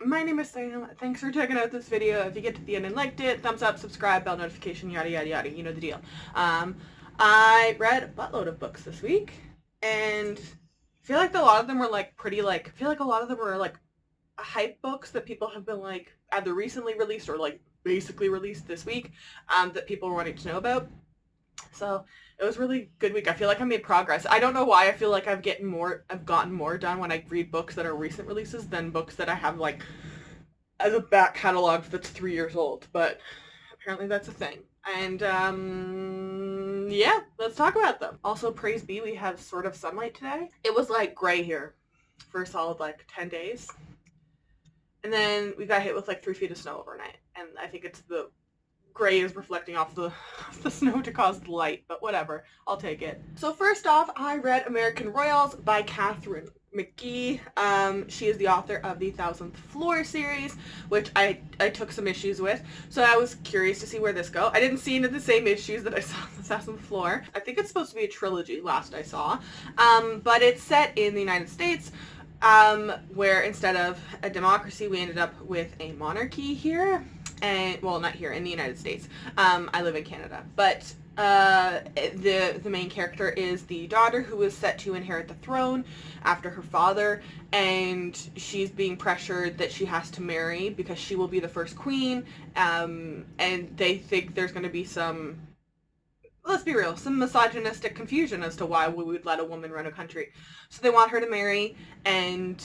my name is Sam. Thanks for checking out this video. If you get to the end and liked it, thumbs up, subscribe, bell notification, yada yada yada, you know the deal. I read a buttload of books this week, and I feel like a lot of them were like pretty like, I feel like a lot of them were like hype books that people have been like either recently released or like basically released this week, that people were wanting to know about. So it was a really good week. I feel like I made progress. I don't know why. I feel like I've gotten more done when I read books that are recent releases than books that I have like as a back catalog that's 3 years old. But apparently that's a thing. And yeah, let's talk about them. Also, praise be, we have sort of sunlight today. It was like gray here for a solid like 10 days. And then we got hit with like 3 feet of snow overnight. And I think it's the gray is reflecting off the snow to cause the light, but whatever, I'll take it. So first off, I read American Royals by Catherine McGee. She is the author of the 1000th Floor series, which I took some issues with, so I was curious to see where this go. I didn't see any of the same issues that I saw in the 1000th Floor. I think it's supposed to be a trilogy, last I saw, but it's set in the United States, where instead of a democracy, we ended up with a monarchy here. And well, not here in the United States. I live in Canada, but the main character is the daughter who is set to inherit the throne after her father, and she's being pressured that she has to marry because she will be the first queen. And they think there's going to be some, let's be real, some misogynistic confusion as to why we would let a woman run a country. So they want her to marry and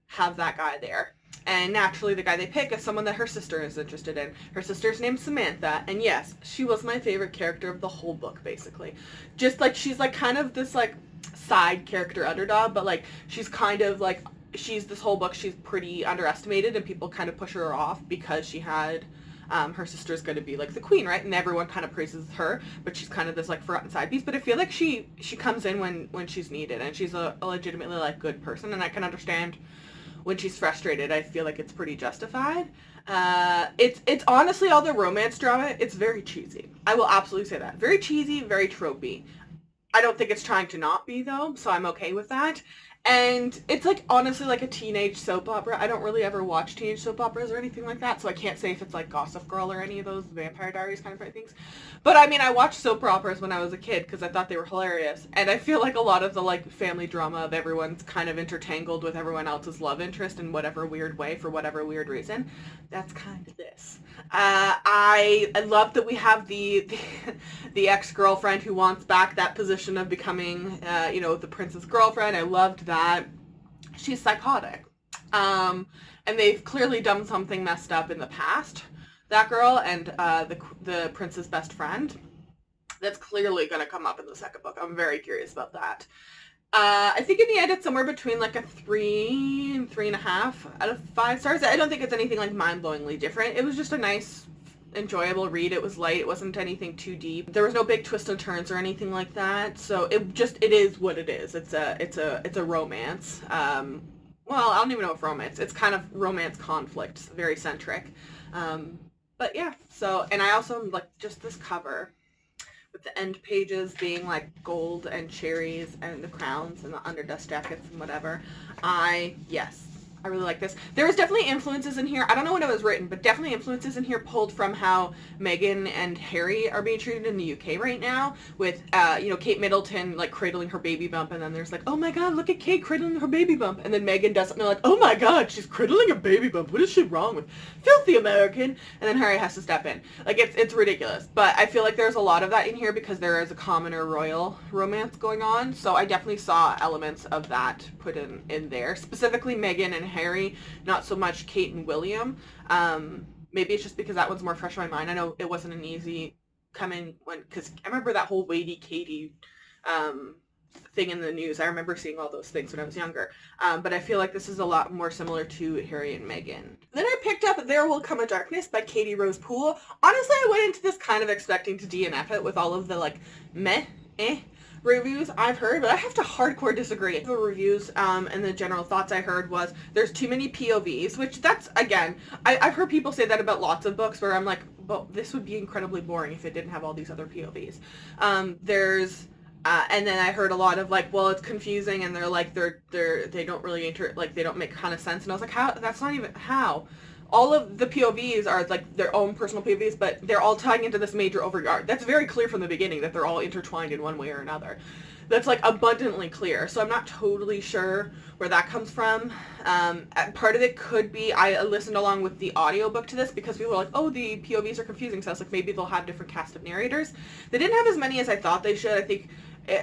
have that guy there. And naturally, the guy they pick is someone that her sister is interested in. Her sister's named Samantha, and yes, she was my favorite character of the whole book, basically. Just like, she's like kind of this like side character underdog, but like she's kind of like, this whole book, she's pretty underestimated, and people kind of push her off because she had, her sister's going to be like the queen, right? And everyone kind of praises her, but she's kind of this like forgotten side piece. But I feel like she comes in when she's needed, and she's a legitimately like good person, and I can understand when she's frustrated. I feel like it's pretty justified. It's honestly, all the romance drama, it's very cheesy. I will absolutely say that. Very cheesy, very tropey. I don't think it's trying to not be, though, so I'm okay with that. And it's like, honestly, like a teenage soap opera. I don't really ever watch teenage soap operas or anything like that, so I can't say if it's like Gossip Girl or any of those Vampire Diaries kind of things. But I mean, I watched soap operas when I was a kid because I thought they were hilarious, and I feel like a lot of the like family drama of everyone's kind of intertangled with everyone else's love interest in whatever weird way for whatever weird reason. That's kind of this. I love that we have the ex-girlfriend who wants back that position of becoming, the prince's girlfriend. I loved that. She's psychotic. And they've clearly done something messed up in the past, that girl and the prince's best friend. That's clearly going to come up in the second book. I'm very curious about that. I think in the end it's somewhere between like a 3 and 3.5 out of 5 stars. I don't think it's anything like mind-blowingly different. It was just a nice, enjoyable read. It was light. It wasn't anything too deep. There was no big twists and turns or anything like that. So it is what it is. It's a romance. Well, I don't even know if romance. It's kind of romance conflict. It's very centric. But yeah. So, and I also like just this cover with the end pages being like gold and cherries and the crowns and the underdust jackets and whatever. Yes, I really like this. There was definitely influences in here. I don't know when it was written, but definitely influences in here pulled from how Meghan and Harry are being treated in the UK right now, with Kate Middleton like cradling her baby bump, and then there's like, oh my god, look at Kate cradling her baby bump, and then Meghan does something like, oh my god, she's cradling a baby bump, what is she wrong with? Filthy American. And then Harry has to step in. Like, it's ridiculous. But I feel like there's a lot of that in here because there is a commoner royal romance going on, so I definitely saw elements of that put in there, specifically Meghan and Harry, not so much Kate and William. Maybe it's just because that one's more fresh in my mind. I know it wasn't an easy come in because I remember that whole Wadey Katie thing in the news. I remember seeing all those things when I was younger. But I feel like this is a lot more similar to Harry and Meghan. Then I picked up There Will Come a Darkness by Katie Rose Poole. Honestly, I went into this kind of expecting to DNF it with all of the like reviews I've heard, but I have to hardcore disagree. The reviews and the general thoughts I heard was there's too many POVs, which that's, again, I've heard people say that about lots of books where I'm like, well, this would be incredibly boring if it didn't have all these other POVs. There's And then I heard a lot of like, well, it's confusing, and they're like, they don't really they don't make kind of sense. And I was like, how? That's not even how. All of the POVs are like their own personal POVs, but they're all tying into this major overview arc. That's very clear from the beginning that they're all intertwined in one way or another. That's like abundantly clear. So I'm not totally sure where that comes from. Part of it could be I listened along with the audiobook to this because people were like, oh, the POVs are confusing. So I was like, maybe they'll have different cast of narrators. They didn't have as many as I thought they should. I think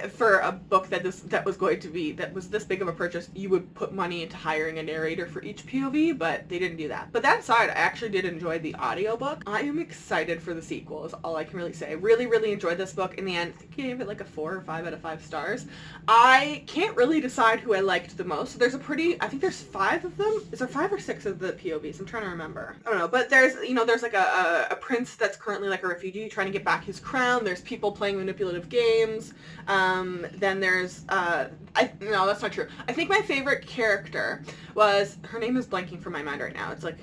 for a book that was this big of a purchase, you would put money into hiring a narrator for each POV, but they didn't do that. But that aside, I actually did enjoy the audiobook. I am excited for the sequel is all I can really say. I really, really enjoyed this book. In the end, I think I gave it like a 4 or 5 out of 5 stars. I can't really decide who I liked the most. So there's I think there's 5 of them. Is there 5 or 6 of the POVs? I'm trying to remember. I don't know, but there's like a prince that's currently like a refugee trying to get back his crown. There's people playing manipulative games. Then there's, no, that's not true. I think my favorite character was, her name is blanking from my mind right now. It's like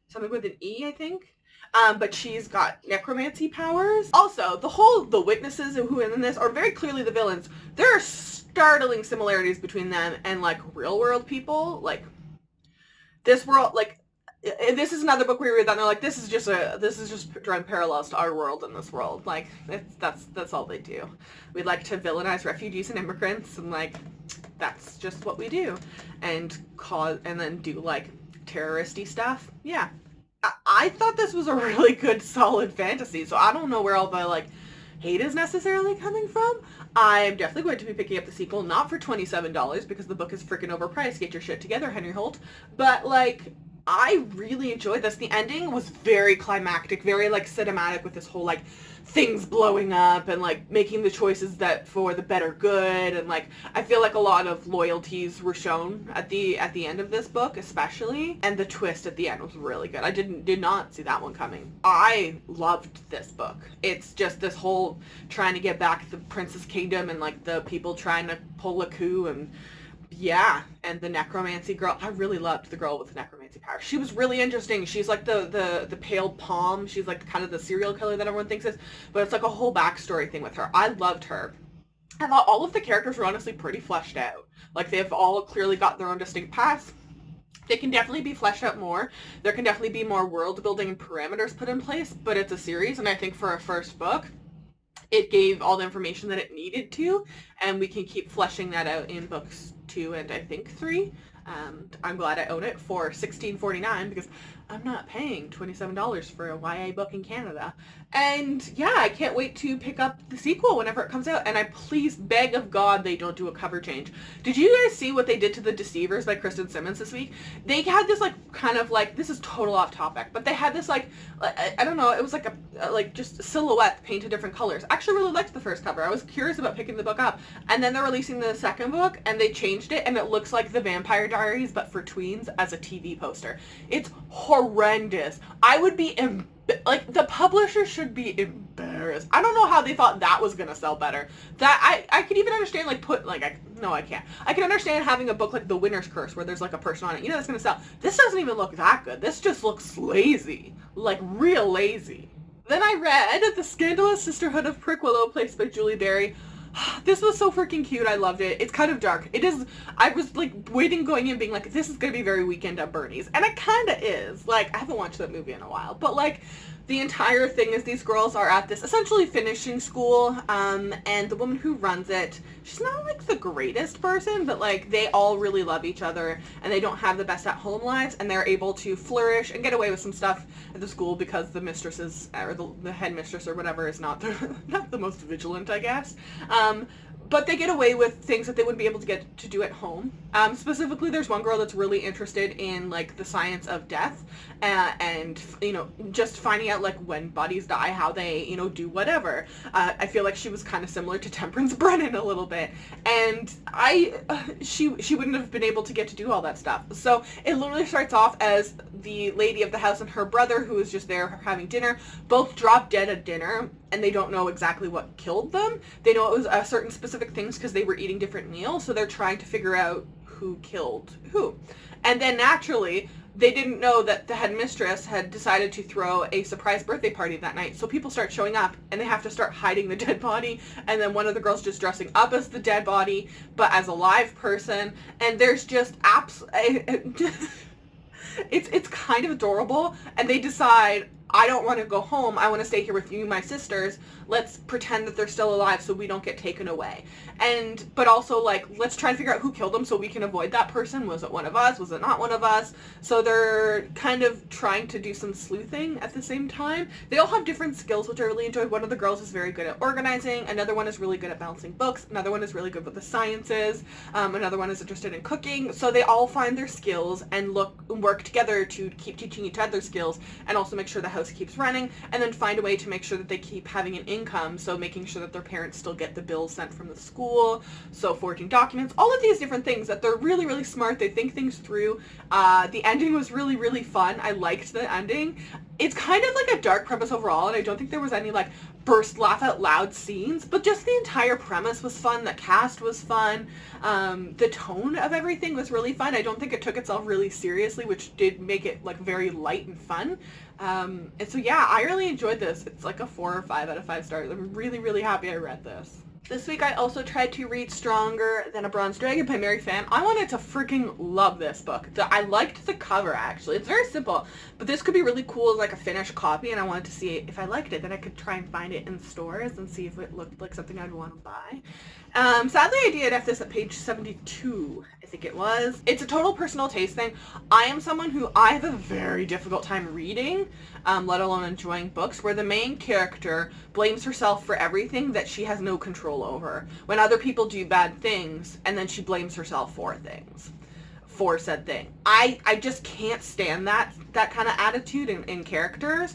something with an E, I think. But she's got necromancy powers. Also, the witnesses who in this are very clearly the villains. There are startling similarities between them and like real world people. Like this world, like this is another book we read that and they're like, this is just drawing parallels to our world and this world. Like that's all they do. We like to villainize refugees and immigrants, and like that's just what we do, and then do like terroristy stuff. Yeah, I thought this was a really good, solid fantasy. So I don't know where all the like hate is necessarily coming from. I'm definitely going to be picking up the sequel, not for $27 because the book is freaking overpriced. Get your shit together, Henry Holt. But like, I really enjoyed this. The ending was very climactic, very like cinematic with this whole like things blowing up and like making the choices that for the better good, and like I feel like a lot of loyalties were shown at the end of this book especially, and the twist at the end was really good. I did not see that one coming. I loved this book. It's just this whole trying to get back the Prince's Kingdom and like the people trying to pull a coup, and yeah, and the necromancy girl. I really loved the girl with the necromancy power. She was really interesting. She's like the pale palm. She's like kind of the serial killer that everyone thinks is, but it's like a whole backstory thing with her. I loved her. I thought all of the characters were honestly pretty fleshed out. Like they've all clearly got their own distinct paths. They can definitely be fleshed out more. There can definitely be more world building and parameters put in place, but it's a series, and I think for a first book, it gave all the information that it needed to, and we can keep fleshing that out in books 2 and I think 3. I'm glad I own it for $16.49 because I'm not paying $27 for a YA book in Canada. And yeah, I can't wait to pick up the sequel whenever it comes out, and I please beg of God they don't do a cover change. Did you guys see what they did to The Deceivers by Kristen Simmons this week? They had this like kind of like, this is total off topic, but they had this like, I don't know, it was like a like just silhouette painted different colors. I actually really liked the first cover. I was curious about picking the book up, and then they're releasing the second book and they changed it and it looks like The Vampire Diaries but for tweens as a TV poster. It's horrendous. I would be like, the publisher should be embarrassed. I don't know how they thought that was gonna sell better. That I could even understand like I can't. I can understand having a book like The Winner's Curse where there's like a person on it. You know that's gonna sell. This doesn't even look that good. This just looks lazy. Like real lazy. Then I read The Scandalous Sisterhood of Prick Willow, placed by Julie Berry. This was so freaking cute. I loved it. It's kind of dark. It is. I was like waiting going in being like, this is going to be very Weekend at Bernie's. And it kind of is. Like, I haven't watched that movie in a while. But like, the entire thing is these girls are at this essentially finishing school. And the woman who runs it, she's not like the greatest person, but like they all really love each other. And they don't have the best at home lives. And they're able to flourish and get away with some stuff at the school because the mistresses, or the headmistress or whatever, is not the most vigilant, I guess. But they get away with things that they wouldn't be able to get to do at home. Specifically, there's one girl that's really interested in like the science of death, and you know, just finding out like when bodies die, how they, you know, do whatever. I feel like she was kind of similar to Temperance Brennan a little bit, and she wouldn't have been able to get to do all that stuff. So it literally starts off as the lady of the house and her brother, who is just there having dinner, both drop dead at dinner, and they don't know exactly what killed them. They know it was certain specific things because they were eating different meals, so they're trying to figure out who killed who. And then naturally, they didn't know that the headmistress had decided to throw a surprise birthday party that night. So people start showing up and they have to start hiding the dead body. And then one of the girls just dressing up as the dead body, but as a live person. And there's just it's kind of adorable. And they decide, I don't want to go home. I want to stay here with you, my sisters. Let's pretend that they're still alive so we don't get taken away. But also, like, let's try and figure out who killed them so we can avoid that person. Was it one of us? Was it not one of us? So they're kind of trying to do some sleuthing at the same time. They all have different skills, which I really enjoyed. One of the girls is very good at organizing. Another one is really good at balancing books. Another one is really good with the sciences. Another one is interested in cooking. So they all find their skills and work together to keep teaching each other skills and also make sure the house keeps running, and then find a way to make sure that they keep having an income, so making sure that their parents still get the bills sent from the school, so forging documents, all of these different things that they're really, really smart. They think things through. The ending was really, really fun. I liked the ending. It's kind of like a dark premise overall, and I don't think there was any like burst laugh out loud scenes, but just the entire premise was fun. The cast was fun. The tone of everything was really fun. I don't think it took itself really seriously, which did make it like very light and fun. And so yeah, I really enjoyed this. It's like a 4 or 5 out of 5 stars. I'm really, really happy I read this. This week I also tried to read Stronger Than a Bronze Dragon by Mary Fan. I wanted to freaking love this book. I liked the cover, actually. It's very simple, but this could be really cool as like a finished copy, and I wanted to see if I liked it. Then I could try and find it in stores and see if it looked like something I'd want to buy. Sadly, I DNF'd this at page 72, I think it was. It's a total personal taste thing. I am someone who I have a very difficult time reading, let alone enjoying books, where the main character blames herself for everything that she has no control over. When other people do bad things, and then she blames herself for said thing. I just can't stand that kind of attitude in characters,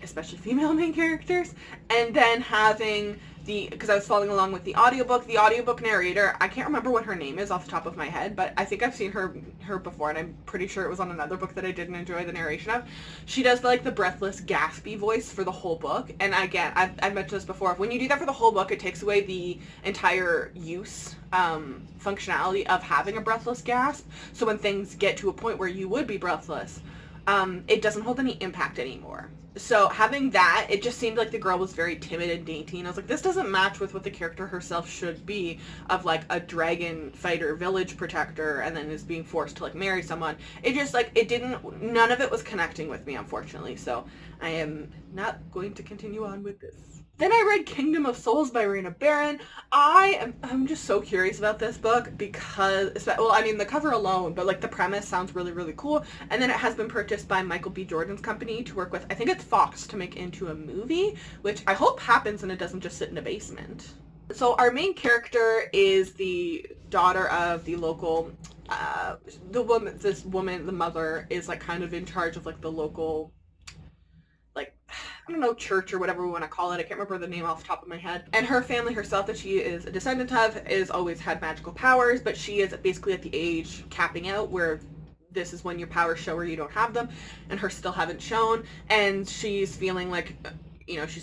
especially female main characters. And then having because I was following along with the audiobook narrator, I can't remember what her name is off the top of my head, but I think I've seen her before, and I'm pretty sure it was on another book that I didn't enjoy the narration of. She does like the breathless, gaspy voice for the whole book, and again, I've mentioned this before, when you do that for the whole book, it takes away the entire functionality of having a breathless gasp, so when things get to a point where you would be breathless, it doesn't hold any impact anymore. So having that, it just seemed like the girl was very timid and dainty, and I was like, this doesn't match with what the character herself should be, of like a dragon fighter, village protector, and then is being forced to like marry someone. It just like, none of it was connecting with me, unfortunately, so I am not going to continue on with this. Then I read Kingdom of Souls by Raina Barron. I'm just so curious about this book because, well, I mean, the cover alone, but like the premise sounds really, really cool. And then it has been purchased by Michael B. Jordan's company to work with, I think it's Fox, to make into a movie, which I hope happens and it doesn't just sit in a basement. So our main character is the daughter of the local, the mother is like kind of in charge of like the local, like, I don't know, church or whatever we want to call it. I can't remember the name off the top of my head. And her family herself that she is a descendant of is always had magical powers, but she is basically at the age capping out where this is when your powers show or you don't have them, and hers still haven't shown, and she's feeling like, you know, she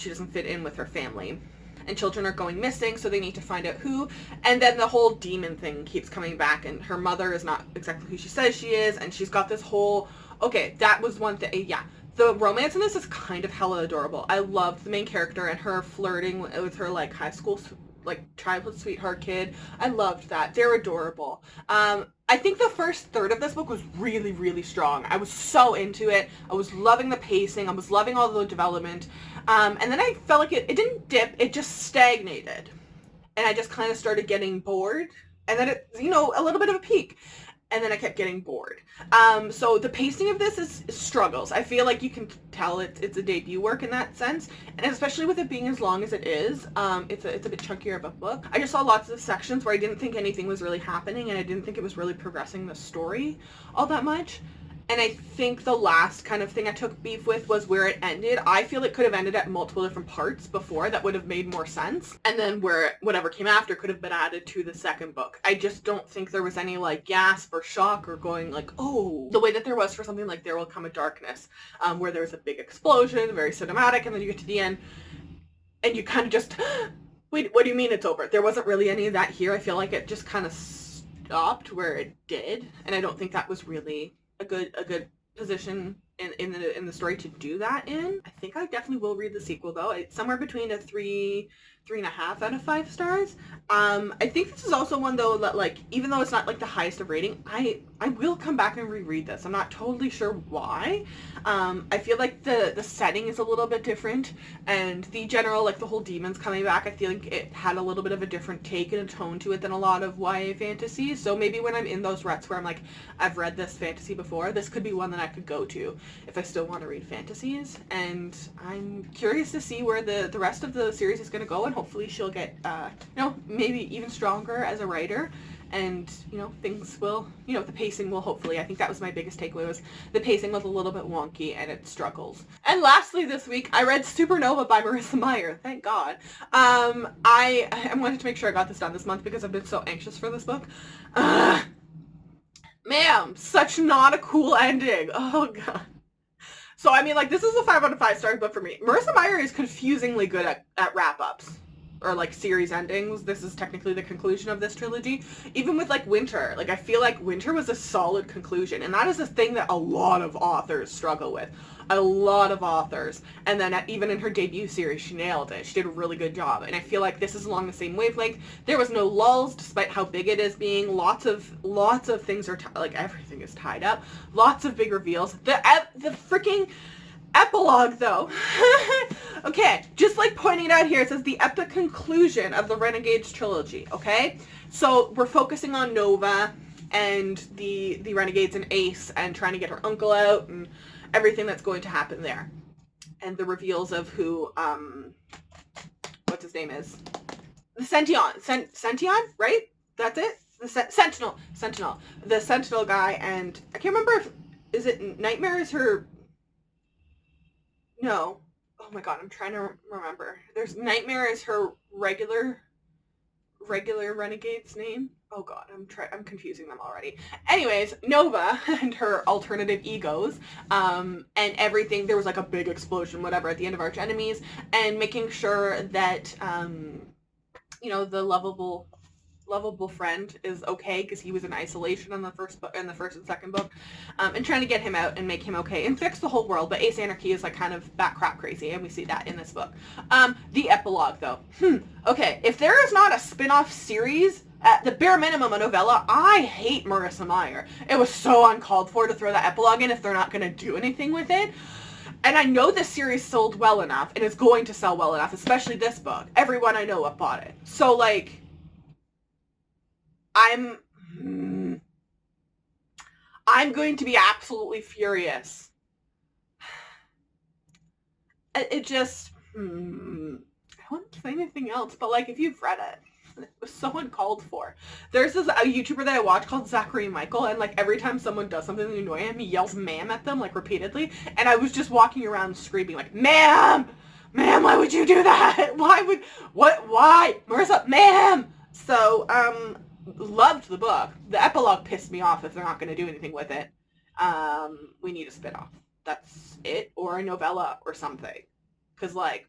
doesn't fit in with her family. And children are going missing, so they need to find out who. And then the whole demon thing keeps coming back, and her mother is not exactly who she says she is, and she's got this whole, okay, that was one thing, yeah. The romance in this is kind of hella adorable. I loved the main character and her flirting with her like high school, like childhood sweetheart kid. I loved that. They're adorable. I think the first third of this book was really, really strong. I was so into it. I was loving the pacing. I was loving all the development. And then I felt like it didn't dip. It just stagnated. And I just kind of started getting bored. And then it, you know, a little bit of a peak. And then I kept getting bored. So the pacing of this is struggles. I feel like you can tell it's a debut work in that sense, and especially with it being as long as it is, it's a bit chunkier of a book. I just saw lots of sections where I didn't think anything was really happening, and I didn't think it was really progressing the story all that much. And I think the last kind of thing I took beef with was where it ended. I feel it could have ended at multiple different parts before that would have made more sense. And then whatever came after could have been added to the second book. I just don't think there was any like gasp or shock or going like, oh, the way that there was for something like There Will Come a Darkness, where there's a big explosion, very cinematic, and then you get to the end and you kind of just, wait, what do you mean it's over? There wasn't really any of that here. I feel like it just kind of stopped where it did. And I don't think that was really a good position in the story to do that in. I think I definitely will read the sequel though. It's somewhere between a 3.5 out of 5 stars. I think this is also one though that, like, even though it's not like the highest of rating, I will come back and reread this. I'm not totally sure why. I feel like the setting is a little bit different, and the general, like, the whole demons coming back, I feel like it had a little bit of a different take and a tone to it than a lot of YA fantasy. So maybe when I'm in those ruts where I'm like, I've read this fantasy before, this could be one that I could go to if I still want to read fantasies. And I'm curious to see where the rest of the series is going to go, and hopefully she'll get, maybe even stronger as a writer. And, things will, the pacing will hopefully, I think that was my biggest takeaway, was the pacing was a little bit wonky and it struggles. And lastly this week, I read Supernova by Marissa Meyer. Thank God. I wanted to make sure I got this done this month because I've been so anxious for this book. Ma'am, such not a cool ending. Oh, God. So, I mean, like, this is a 5 out of 5 stars book for me. Marissa Meyer is confusingly good at wrap-ups. Or, like, series endings. This is technically the conclusion of this trilogy. Even with, like, Winter. Like, I feel like Winter was a solid conclusion. And that is a thing that a lot of authors struggle with. A lot of authors. And then even in her debut series, she nailed it. She did a really good job. And I feel like this is along the same wavelength. There was no lulls, despite how big it is being. Lots of things are, like, everything is tied up. Lots of big reveals. The freaking epilogue, though. Okay, just like pointing it out here, it says the epic conclusion of the Renegades trilogy, okay? So we're focusing on Nova and the Renegades and Ace and trying to get her uncle out and everything that's going to happen there. And the reveals of who, what's his name is? The Sention, right? That's it? The Sentinel. The Sentinel guy, and I can't remember if, is it Nightmare is her... No. Oh my God, I'm trying to remember. There's Nightmare is her regular Renegade's name. Oh God, I'm confusing them already. Anyways, Nova and her alternative egos, and everything. There was like a big explosion, whatever, at the end of Arch Enemies, and making sure that, the lovable friend is okay because he was in isolation in the first and second book, and trying to get him out and make him okay and fix the whole world. But Ace Anarchy is like kind of bat-crap crazy, and we see that in this book. The epilogue, though. Okay, if there is not a spin-off series, at the bare minimum a novella, I hate Marissa Meyer. It was so uncalled for to throw that epilogue in if they're not going to do anything with it. And I know this series sold well enough, and is going to sell well enough, especially this book. Everyone I know bought it. So, like, I'm going to be absolutely furious. It just, I won't say anything else, but, like, if you've read it was so uncalled for. There's a YouTuber that I watch called Zachary Michael, and, like, every time someone does something to annoy him, he yells ma'am at them, like, repeatedly, and I was just walking around screaming, like, ma'am, why would you do that? Why? Marissa, ma'am! So, loved the book. The epilogue pissed me off if they're not going to do anything with it. We need a spin-off. That's it, or a novella or something. Because, like,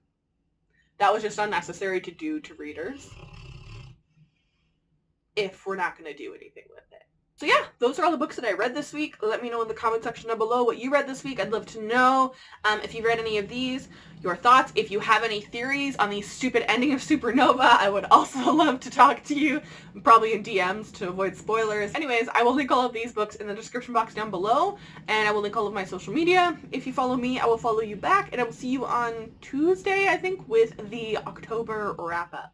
that was just unnecessary to do to readers if we're not going to do anything with it. So yeah, those are all the books that I read this week. Let me know in the comment section down below what you read this week. I'd love to know if you read any of these, your thoughts. If you have any theories on the stupid ending of Supernova, I would also love to talk to you, probably in DMs to avoid spoilers. Anyways, I will link all of these books in the description box down below, and I will link all of my social media. If you follow me, I will follow you back, and I will see you on Tuesday, I think, with the October wrap-up.